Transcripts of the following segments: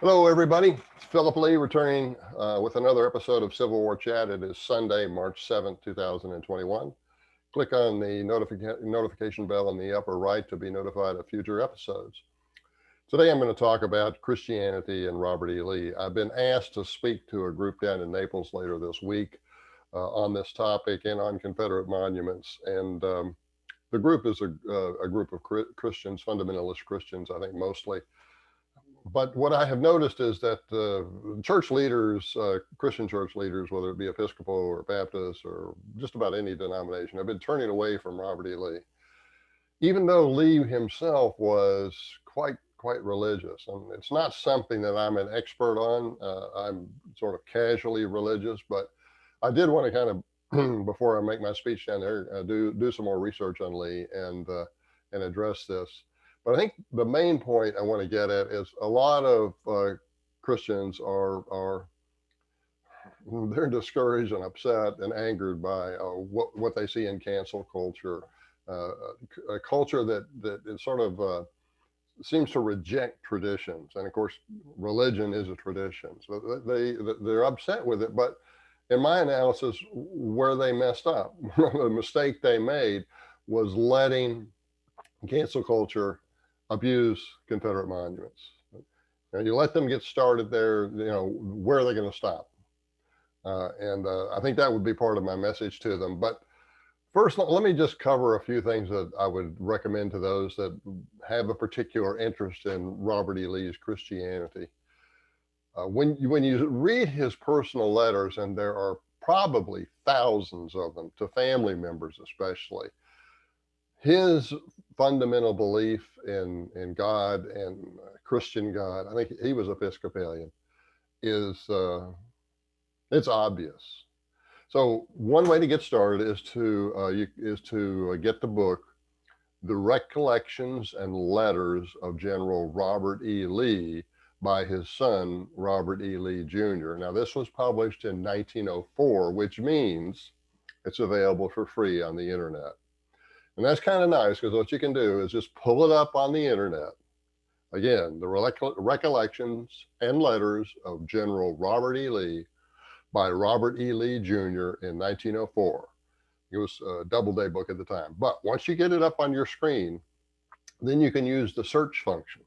Hello, everybody. It's Philip Lee returning with another episode of Civil War Chat. It is Sunday, March 7th, 2021. Click on the notification bell in the upper right to be notified of future episodes. Today, I'm going to talk about Christianity and Robert E. Lee. I've been asked to speak to a group down in Naples later this week on this topic and on Confederate monuments. And the group is a group of Christians, fundamentalist Christians, I think mostly. But what I have noticed is that church leaders, Christian church leaders, whether it be Episcopal or Baptist or just about any denomination, have been turning away from Robert E. Lee, even though Lee himself was quite religious. And it's not something that I'm an expert on. I'm sort of casually religious, but I did want to kind of, before I make my speech down there, do some more research on Lee and address this. But I think the main point I want to get at is a lot of Christians are they're discouraged and upset and angered by what they see in cancel culture, a culture that is sort of seems to reject traditions, and of course, religion is a tradition. So they're upset with it. But in my analysis, where they messed up, the mistake they made was letting cancel culture abuse Confederate monuments. And you let them get started there, where are they going to stop? I think that would be part of my message to them. But first, let me just cover a few things that I would recommend to those that have a particular interest in Robert E. Lee's Christianity. When you read his personal letters, and there are probably thousands of them to family members especially, his fundamental belief in God and Christian God, I think he was Episcopalian, is it's obvious. So one way to get started is to get the book, The Recollections and Letters of General Robert E. Lee by his son, Robert E. Lee Jr. Now, this was published in 1904, which means it's available for free on the internet. And that's kind of nice because what you can do is just pull it up on the internet. Again, the Recollections and Letters of General Robert E. Lee by Robert E. Lee Jr. in 1904. It was a Doubleday book at the time. But once you get it up on your screen, then you can use the search function.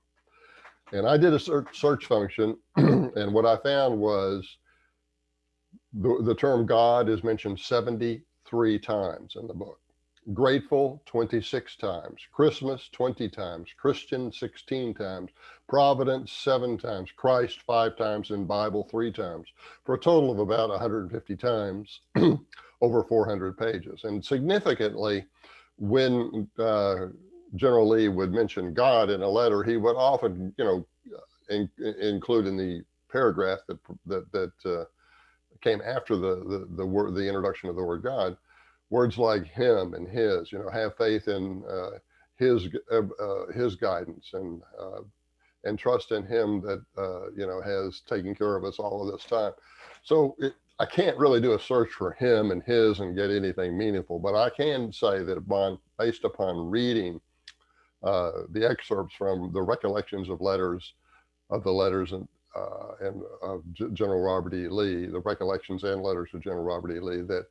And I did a search function, and what I found was the term God is mentioned 73 times in the book. Grateful 26 times, Christmas 20 times, Christian 16 times, Providence 7 times, Christ 5 times, and Bible 3 times, for a total of about 150 times over 400 pages. And significantly, when General Lee would mention God in a letter, he would often, include in the paragraph that came after the introduction of the word God, words like him and his, have faith in his guidance and trust in him that, has taken care of us all of this time. So I can't really do a search for him and his and get anything meaningful, but I can say that based upon reading the excerpts from the recollections of the letters and of General Robert E. Lee, the recollections and letters of General Robert E. Lee, that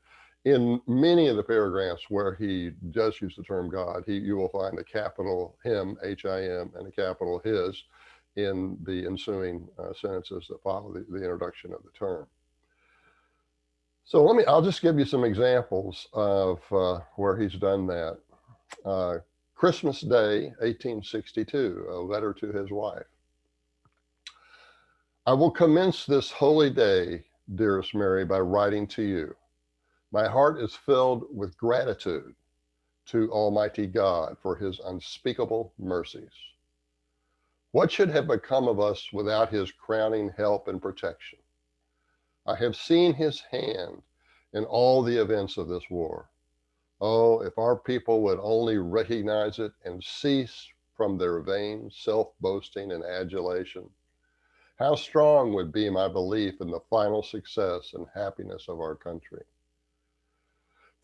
in many of the paragraphs where he does use the term God, you will find a capital him, H-I-M, and a capital his in the ensuing sentences that follow the introduction of the term. So I'll just give you some examples of where he's done that. Christmas Day, 1862, a letter to his wife. I will commence this holy day, dearest Mary, by writing to you. My heart is filled with gratitude to Almighty God for his unspeakable mercies. What should have become of us without his crowning help and protection? I have seen his hand in all the events of this war. Oh, if our people would only recognize it and cease from their vain self-boasting and adulation, how strong would be my belief in the final success and happiness of our country.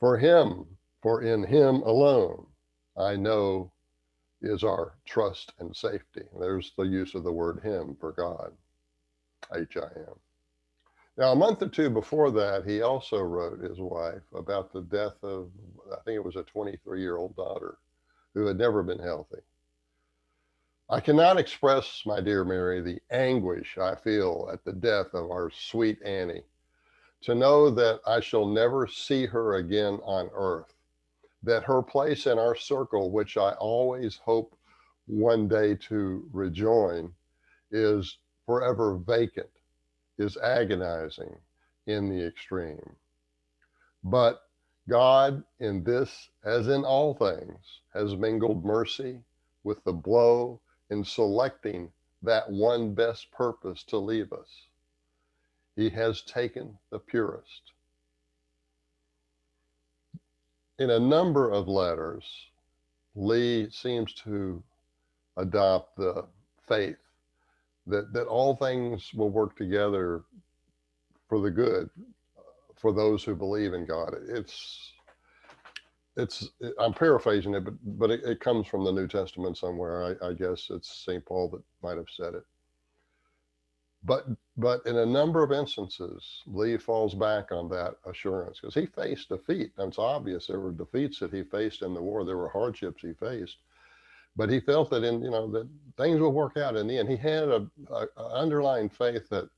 For in him alone, I know, is our trust and safety. There's the use of the word him for God. H-I-M. Now, a month or two before that, he also wrote his wife about the death of, I think it was a 23-year-old daughter who had never been healthy. I cannot express, my dear Mary, the anguish I feel at the death of our sweet Annie. To know that I shall never see her again on earth, that her place in our circle, which I always hope one day to rejoin, is forever vacant, is agonizing in the extreme. But God, in this as in all things, has mingled mercy with the blow in selecting that one best purpose to leave us. He has taken the purest. In a number of letters, Lee seems to adopt the faith that all things will work together for the good for those who believe in God. I'm paraphrasing it, but it comes from the New Testament somewhere. I guess it's St. Paul that might have said it. But in a number of instances, Lee falls back on that assurance because he faced defeat. And it's obvious there were defeats that he faced in the war. There were hardships he faced, but he felt that that things will work out in the end. He had a underlying faith that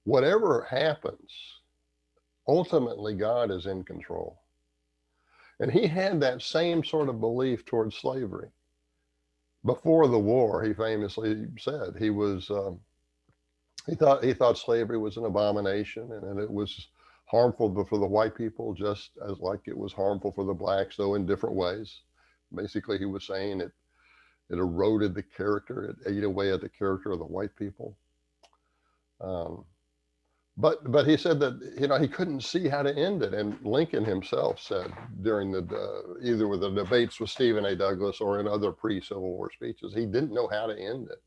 whatever happens, ultimately God is in control. And he had that same sort of belief towards slavery. Before the war, he famously said he thought slavery was an abomination and it was harmful for the white people, just as like it was harmful for the blacks, though in different ways. Basically, he was saying it eroded the character, it ate away at the character of the white people. But he said that he couldn't see how to end it, and Lincoln himself said during either with the debates with Stephen A. Douglas or in other pre-Civil War speeches, he didn't know how to end it.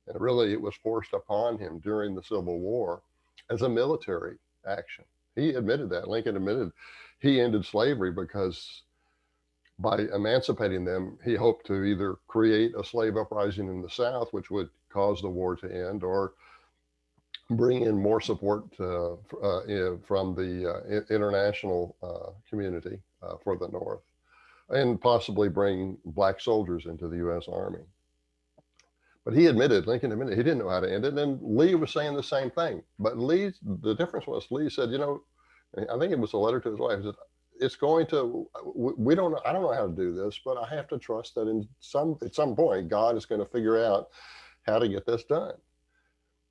And really, it was forced upon him during the Civil War as a military action. He admitted that. Lincoln admitted he ended slavery because by emancipating them, he hoped to either create a slave uprising in the South, which would cause the war to end, or bring in more support from the international community for the North, and possibly bring black soldiers into the U.S. Army. But Lincoln admitted he didn't know how to end it, and Lee was saying the same thing. But the difference was Lee said, I think it was a letter to his wife, he said, it's going to, I don't know how to do this, but I have to trust that at some point, God is going to figure out how to get this done.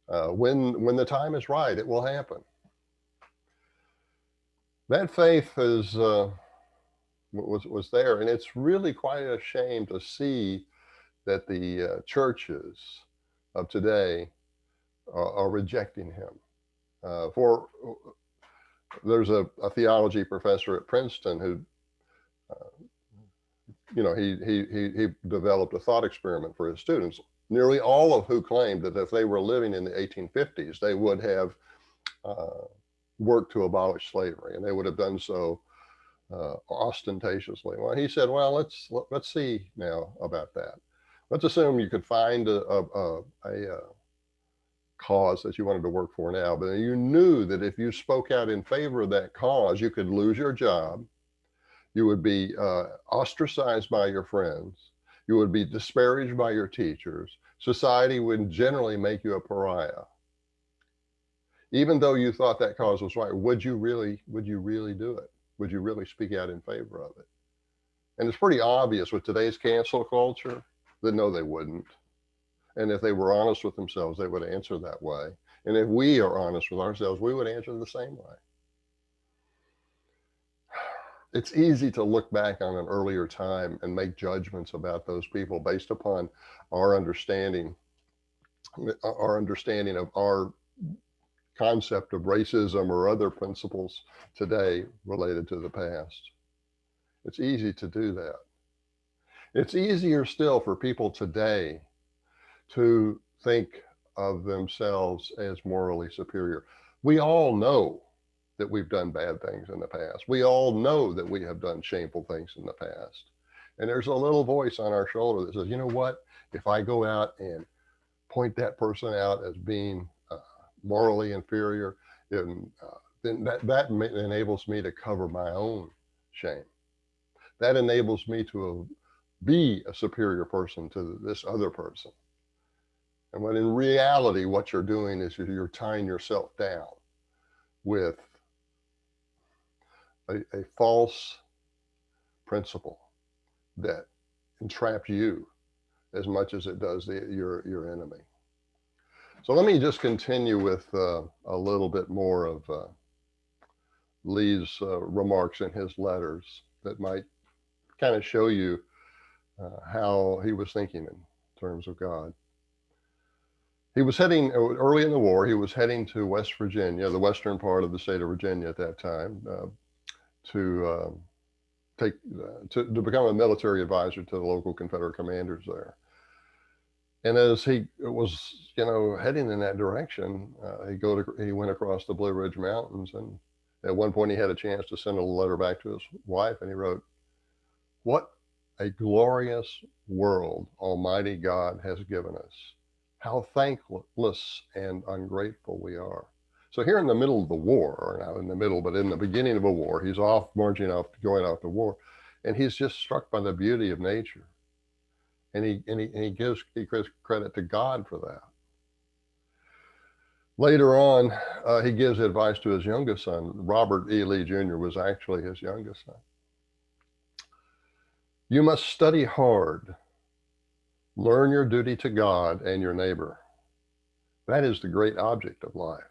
When the time is right, it will happen. That faith was there, and it's really quite a shame to see that the churches of today are rejecting him. There's a theology professor at Princeton who, he developed a thought experiment for his students, nearly all of who claimed that if they were living in the 1850s, they would have worked to abolish slavery, and they would have done so ostentatiously. Well, he said, well, let's see now about that. Let's assume you could find a cause that you wanted to work for now, but you knew that if you spoke out in favor of that cause, you could lose your job, you would be ostracized by your friends, you would be disparaged by your teachers, society would generally make you a pariah. Even though you thought that cause was right, would you really do it? Would you really speak out in favor of it? And it's pretty obvious with today's cancel culture that no, they wouldn't. And if they were honest with themselves, they would answer that way. And if we are honest with ourselves, we would answer the same way. It's easy to look back on an earlier time and make judgments about those people based upon our understanding of our concept of racism or other principles today related to the past. It's easy to do that. It's easier still for people today to think of themselves as morally superior. We all know that we've done bad things in the past. We all know that we have done shameful things in the past. And there's a little voice on our shoulder that says, you know what? If I go out and point that person out as being morally inferior, and then that enables me to cover my own shame. That enables me to be a superior person to this other person. And when in reality, what you're doing is you're tying yourself down with a false principle that entraps you as much as it does your enemy. So let me just continue with a little bit more of Lee's remarks in his letters that might kind of show you how he was thinking in terms of God. He was heading early in the war. He was heading to West Virginia, the western part of the state of Virginia at that time, to to become a military advisor to the local Confederate commanders there. And as he was, heading in that direction, he went across the Blue Ridge Mountains, and at one point he had a chance to send a letter back to his wife, and he wrote, "What a glorious world Almighty God has given us. How thankless and ungrateful we are." So here in the middle of the war, or not in the middle, but in the beginning of a war, he's off marching off, going off to war, and he's just struck by the beauty of nature. And he gives credit to God for that. Later on, he gives advice to his youngest son. Robert E. Lee Jr. was actually his youngest son. "You must study hard. Learn your duty to God and your neighbor. That is the great object of life."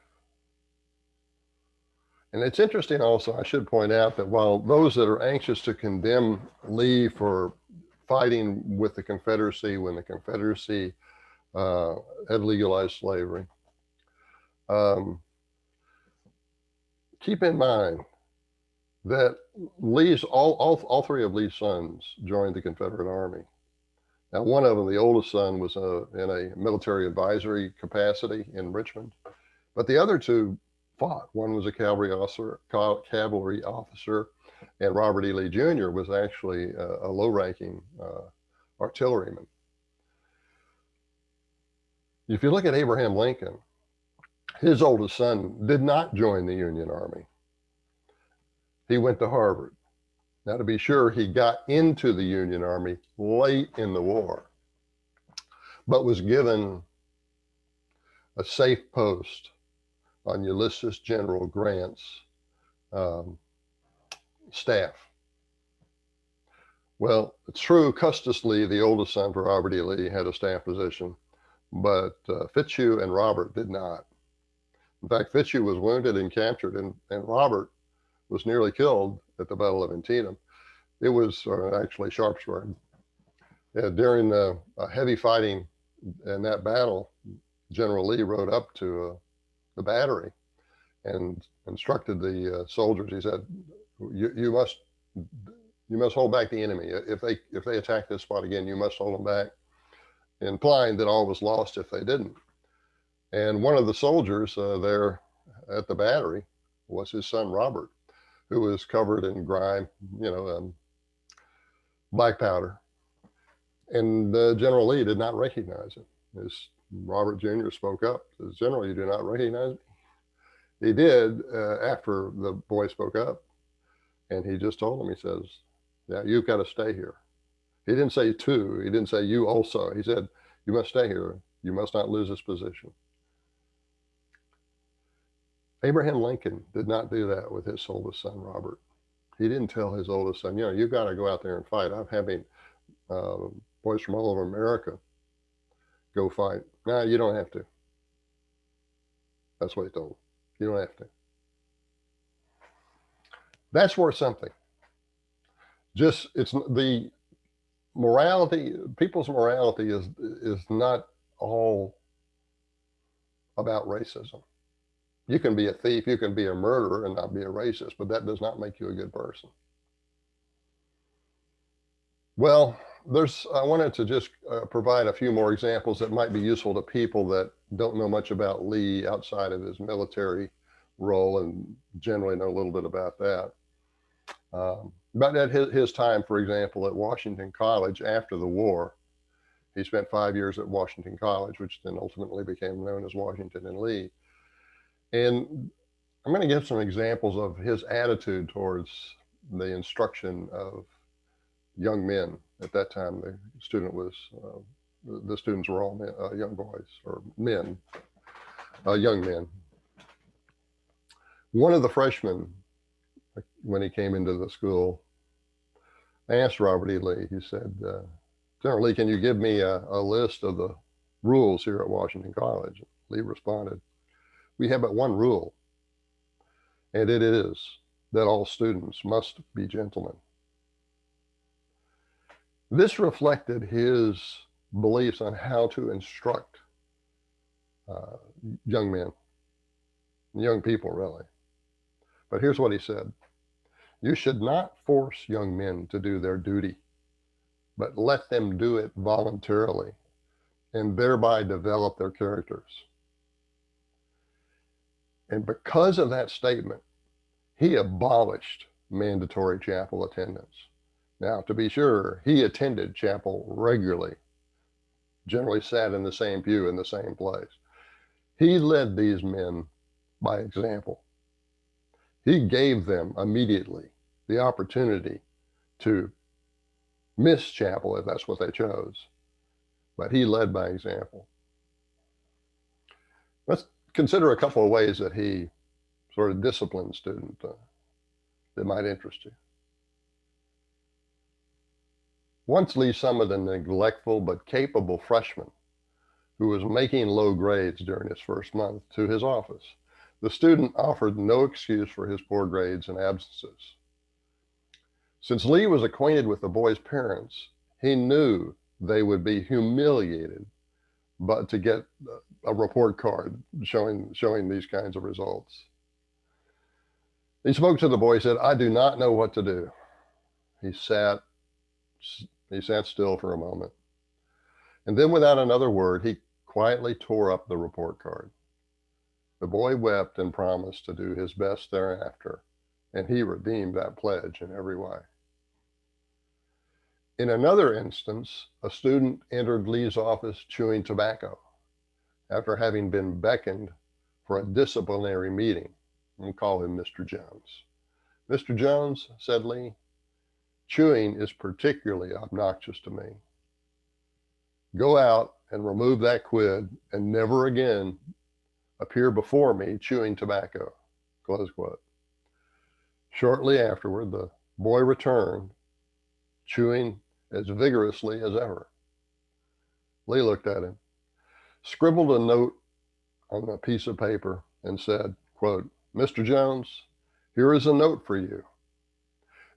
And it's interesting also, I should point out that while those that are anxious to condemn Lee for fighting with the Confederacy when the Confederacy had legalized slavery, keep in mind that all three of Lee's sons joined the Confederate Army. Now, one of them, the oldest son, was in a military advisory capacity in Richmond, but the other two fought. One was a cavalry officer, and Robert E. Lee Jr. was actually a low-ranking artilleryman. If you look at Abraham Lincoln, his oldest son did not join the Union Army. He went to Harvard. Now, to be sure, he got into the Union Army late in the war, but was given a safe post on Ulysses General Grant's staff. Well, it's true, Custis Lee, the oldest son for Robert E. Lee, had a staff position, but Fitzhugh and Robert did not. In fact, Fitzhugh was wounded and captured, and Robert was nearly killed at the Battle of Antietam. It was actually Sharpsburg. During the heavy fighting in that battle, General Lee rode up to the battery and instructed the soldiers. He said, "You must hold back the enemy. If they attack this spot again, you must hold them back," implying that all was lost if they didn't. And one of the soldiers there at the battery was his son Robert, who was covered in grime, black powder. And General Lee did not recognize him. As Robert Jr. spoke up, says, "General, you do not recognize me?" He did after the boy spoke up. And he just told him, he says, "Yeah, you've got to stay here." He didn't say "to," he didn't say "you also." He said, "You must stay here. You must not lose this position." Abraham Lincoln did not do that with his oldest son, Robert. He didn't tell his oldest son, "You've got to go out there and fight. I'm having boys from all over America go fight." "No, you don't have to." That's what he told him. "You don't have to." That's worth something. Just, it's the morality, people's morality is not all about racism. You can be a thief, you can be a murderer and not be a racist, but that does not make you a good person. Well, I wanted to just provide a few more examples that might be useful to people that don't know much about Lee outside of his military role and generally know a little bit about that. But at his time, for example, at Washington College after the war, he spent 5 years at Washington College, which then ultimately became known as Washington and Lee. And I'm going to give some examples of his attitude towards the instruction of young men. At that time, the students were all men, young boys or men, young men. One of the freshmen, when he came into the school, asked Robert E. Lee, he said, General Lee, can you give me a list of the rules here at Washington College? Lee responded, we have but one rule, and it is that all students must be gentlemen. This reflected his beliefs on how to instruct young men, young people really. But here's what he said. You should not force young men to do their duty, but let them do it voluntarily and thereby develop their characters. And because of that statement, he abolished mandatory chapel attendance. Now, to be sure, he attended chapel regularly, generally sat in the same pew in the same place. He led these men by example. He gave them immediately the opportunity to miss chapel if that's what they chose, but he led by example. Let's consider a couple of ways that he sort of disciplined students that might interest you. Once Lee summoned a neglectful but capable freshman who was making low grades during his first month to his office. The student offered no excuse for his poor grades and absences. Since Lee was acquainted with the boy's parents, he knew they would be humiliated but to get a report card showing these kinds of results. He spoke to the boy, said, I do not know what to do. He sat still for a moment. And then without another word, he quietly tore up the report card. The boy wept and promised to do his best thereafter, and he redeemed that pledge in every way. In another instance, a student entered Lee's office chewing tobacco after having been beckoned for a disciplinary meeting. We'll call him Mr. Jones. Mr. Jones, said Lee, chewing is particularly obnoxious to me. Go out and remove that quid and never again appear before me chewing tobacco, close quote. Shortly afterward, the boy returned, chewing as vigorously as ever. Lee looked at him, scribbled a note on a piece of paper and said, quote, Mr. Jones, here is a note for you.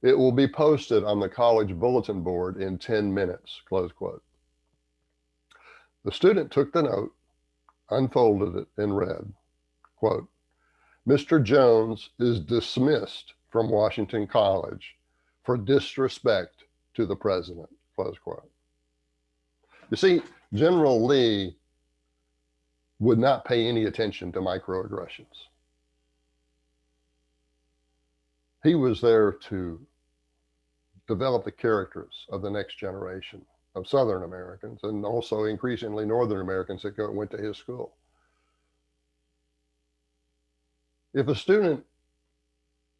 It will be posted on the college bulletin board in 10 minutes, close quote. The student took the note, unfolded it, and read, quote, Mr. Jones is dismissed from Washington College for disrespect to the president, close quote. You see, General Lee would not pay any attention to microaggressions. He was there to develop the characters of the next generation of Southern Americans and also increasingly Northern Americans that went to his school. If a student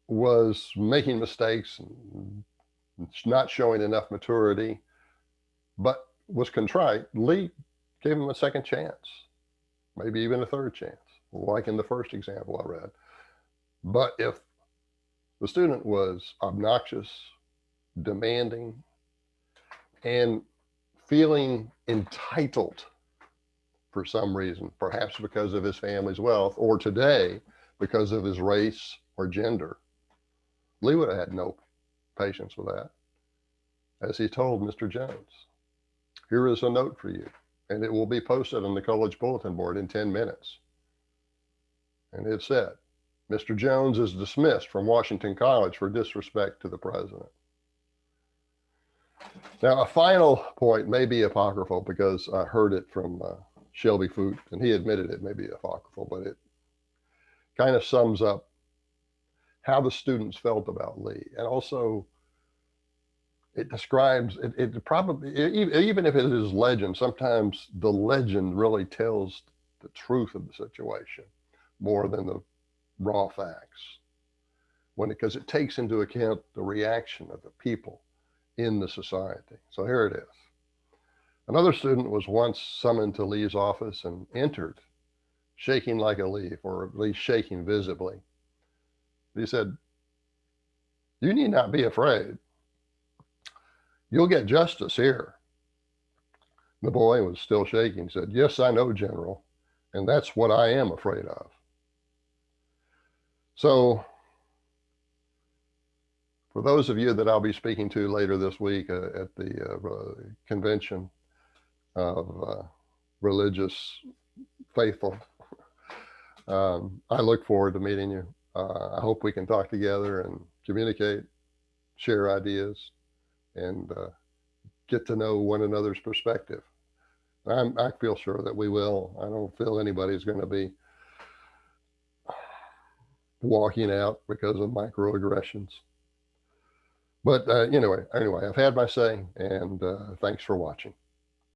was making mistakes and not showing enough maturity, but was contrite, Lee gave him a second chance, maybe even a third chance, like in the first example I read. But if the student was obnoxious, demanding, and feeling entitled for some reason, perhaps because of his family's wealth, or today because of his race or gender, Lee would have had no patience with that. As he told Mr. Jones, here is a note for you, and it will be posted on the college bulletin board in 10 minutes. And it said, Mr. Jones is dismissed from Washington College for disrespect to the president. Now, a final point may be apocryphal because I heard it from Shelby Foote, and he admitted it may be apocryphal, but it kind of sums up how the students felt about Lee. And also, it describes, it probably, even if it is legend, sometimes the legend really tells the truth of the situation. more than the raw facts, because it takes into account the reaction of the people in the society. So here it is. Another student was once summoned to Lee's office and entered shaking like a leaf, or at least shaking visibly. He said, "You need not be afraid. You'll get justice here." The boy was still shaking. He said, "Yes, I know, General, and that's what I am afraid of." So for those of you that I'll be speaking to later this week at the convention of religious faithful, I look forward to meeting you. I hope we can talk together and communicate, share ideas, and get to know one another's perspective. I feel sure that we will. I don't feel anybody's going to be walking out because of microaggressions. But anyway, I've had my say, and thanks for watching.